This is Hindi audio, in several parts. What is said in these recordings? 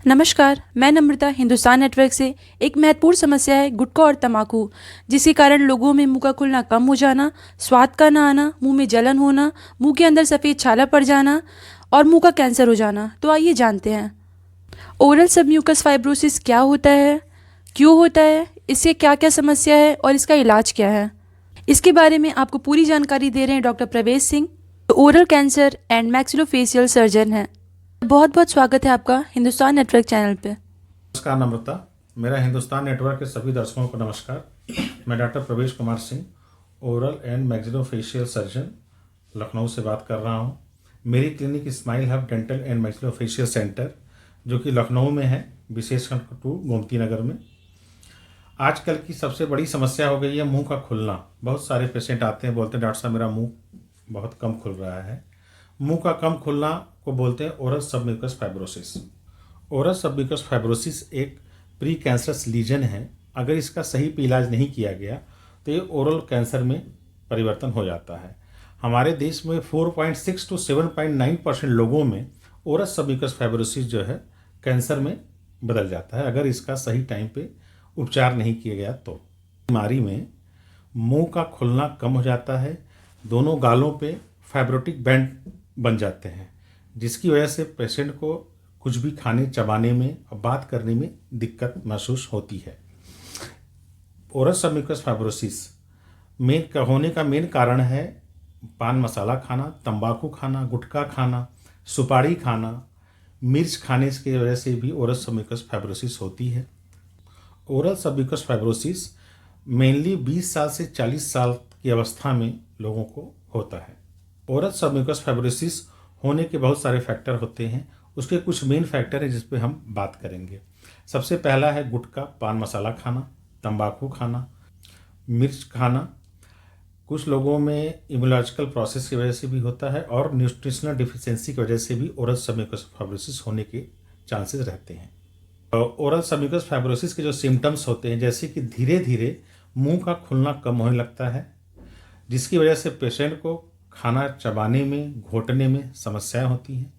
नमस्कार, मैं नम्रता हिंदुस्तान नेटवर्क से। एक महत्वपूर्ण समस्या है गुटखा और तंबाकू, जिसके कारण लोगों में मुंह का खुलना कम हो जाना, स्वाद का ना आना, मुंह में जलन होना, मुंह के अंदर सफ़ेद छाला पड़ जाना और मुंह का कैंसर हो जाना। तो आइए जानते हैं ओरल सबम्यूकस फाइब्रोसिस क्या होता है, क्यों होता है, इससे क्या क्या समस्या है और इसका इलाज क्या है। इसके बारे में आपको पूरी जानकारी दे रहे हैं डॉक्टर प्रवेश Singh, oral cancer and maxillofacial surgeon हैं। बहुत बहुत स्वागत है आपका हिंदुस्तान नेटवर्क चैनल पे। नमस्कार नम्रता, मेरा हिंदुस्तान नेटवर्क के सभी दर्शकों को नमस्कार। मैं डॉक्टर प्रवेश Kumar Singh, oral and maxillofacial surgeon, Lucknow से बात कर रहा हूँ। मेरी clinic smile hub dental and maxillofacial centre, जो कि लखनऊ में है, विशेषकर 2 गोमती नगर में। आजकल की सबसे बड़ी समस्या हो गई है मुंह का खुलना। बहुत सारे पेशेंट आते हैं, बोलते हैं डॉक्टर साहब मेरा मुंह बहुत कम खुल रहा है। मुंह का कम खुलना को बोलते हैं oral submucous fibrosis. Oral submucous fibrosis एक प्री कैंसरस लीजन है। अगर इसका सही पे इलाज नहीं किया गया तो ये ओरल कैंसर में परिवर्तन हो जाता है। हमारे देश में 4.6 to 7.9% लोगों में ओरल सबम्यूकस फाइब्रोसिस जो है कैंसर में बदल जाता है, अगर इसका सही टाइम पे उपचार नहीं किया गया तो। बीमारी में मुंह का खुलना कम हो जाता है, दोनों गालों पे फाइब्रोटिक बैंड बन जाते हैं, जिसकी वजह से पेशेंट को कुछ भी खाने चबाने में और बात करने में दिक्कत महसूस होती है। ओरल सबम्यूकस फाइब्रोसिस होने का मेन कारण है पान मसाला खाना, तंबाकू खाना, गुटखा खाना, सुपारी खाना, मिर्च खाने की वजह से भी ओरल सबम्यूकस फाइब्रोसिस होती है। ओरल सबम्यूकस फाइब्रोसिस मेनली 20 साल से 40 साल की अवस्था में लोगों को होता है। ओरल सबम्यूकस फाइब्रोसिस होने के बहुत सारे फैक्टर होते हैं, उसके कुछ मेन फैक्टर है जिस पे हम बात करेंगे। सबसे पहला है गुटखा, पान मसाला खाना, तंबाकू खाना, मिर्च खाना। कुछ लोगों में इम्यूनोलॉजिकल प्रोसेस की वजह से भी होता है और न्यूट्रिशनल डिफिशियंसी की वजह से भी ओरल सबम्यूकस फाइब्रोसिस होने के चांसेस रहते हैं। ओरल सबम्यूकस फाइब्रोसिस के जो सिम्टम्स होते हैं, जैसे कि धीरे धीरे मुंह का खुलना कम होने लगता है, जिसकी वजह से पेशेंट को खाना चबाने में, घोटने में समस्याएं होती हैं।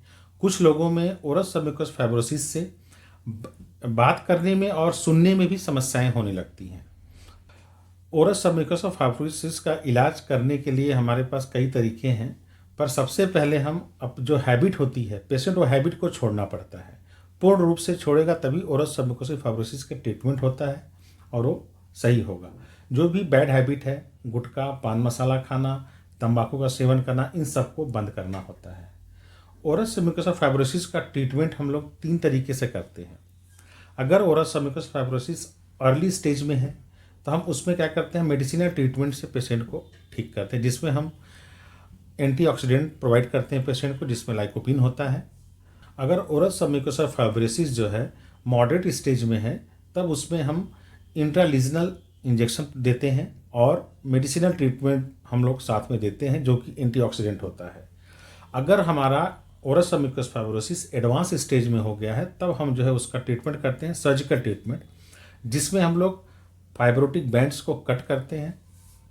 कुछ लोगों में ओरल सबम्यूकस फाइब्रोसिस से बात करने में और सुनने में भी समस्याएं होने लगती हैं। ओरल सबम्यूकस फाइब्रोसिस का इलाज करने के लिए हमारे पास कई तरीके हैं, पर सबसे पहले हम अब जो हैबिट होती है, पेशेंट वो हैबिट को छोड़ना पड़ता है। पूर्ण रूप से छोड़ेगा तभी ओरल सबम्यूकस फाइब्रोसिस का ट्रीटमेंट होता है और वो सही होगा। जो भी बैड हैबिट है, गुटखा, पान मसाला खाना, तंबाकू का सेवन करना, इन सबको बंद करना होता है। ओरल सबम्यूकस फाइब्रोसिस का ट्रीटमेंट हम लोग 3 तरीके से करते हैं। अगर oral submucous fibrosis early stage में है तो हम उसमें क्या करते हैं, मेडिसिनल ट्रीटमेंट से पेशेंट को ठीक करते हैं, जिसमें हम एंटीऑक्सीडेंट प्रोवाइड करते हैं पेशेंट को, जिसमें लाइकोपिन होता है। अगर ओरल सबम्यूकस फाइब्रोसिस जो है मॉडरेट स्टेज में है, तब उसमें हम इंट्रालीजनल इंजेक्शन देते हैं और मेडिसिनल ट्रीटमेंट हम लोग साथ में देते हैं, जो कि एंटीऑक्सीडेंट होता है। अगर हमारा oral submucous fibrosis advance stage में हो गया है, तब हम जो है उसका ट्रीटमेंट करते हैं, सर्जिकल ट्रीटमेंट, जिसमें हम लोग फाइब्रोटिक बैंड्स को कट करते हैं।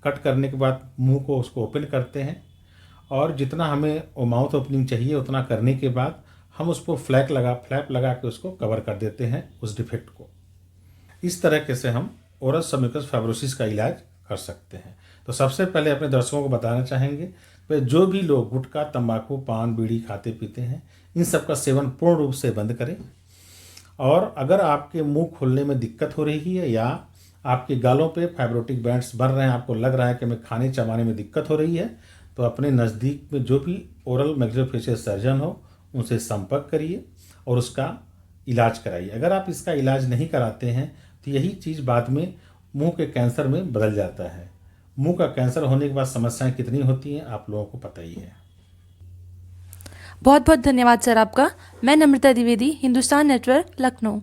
कट करने के बाद मुंह को उसको ओपन करते हैं और जितना हमें माउथ ओपनिंग चाहिए उतना करने के बाद हम उसको फ्लैप लगा के उसको कवर कर देते हैं, उस डिफेक्ट को। इस तरीके से हम ओरल सबम्यूकस फाइब्रोसिस का इलाज कर सकते हैं। तो सबसे पहले अपने दर्शकों को बताना चाहेंगे कि जो भी लोग गुटखा, तंबाकू, पान, बीड़ी खाते पीते हैं, इन सब का सेवन पूर्ण रूप से बंद करें। और अगर आपके मुंह खुलने में दिक्कत हो रही है या आपके गालों पे फाइब्रोटिक बैंड्स बन रहे हैं, आपको लग रहा है कि मैं खाने चबाने में दिक्कत हो रही है, तो अपने नज़दीक में जो भी ओरल मैक्सिलोफेशियल सर्जन हो उनसे संपर्क करिए और उसका इलाज कराइए। अगर आप इसका इलाज नहीं कराते हैं तो यही चीज़ बाद में मुंह के कैंसर में बदल जाता है। मुंह का कैंसर होने के बाद समस्याएं कितनी होती हैं आप लोगों को पता ही है। बहुत बहुत धन्यवाद सर आपका। मैं नम्रता द्विवेदी, हिंदुस्तान नेटवर्क, लखनऊ।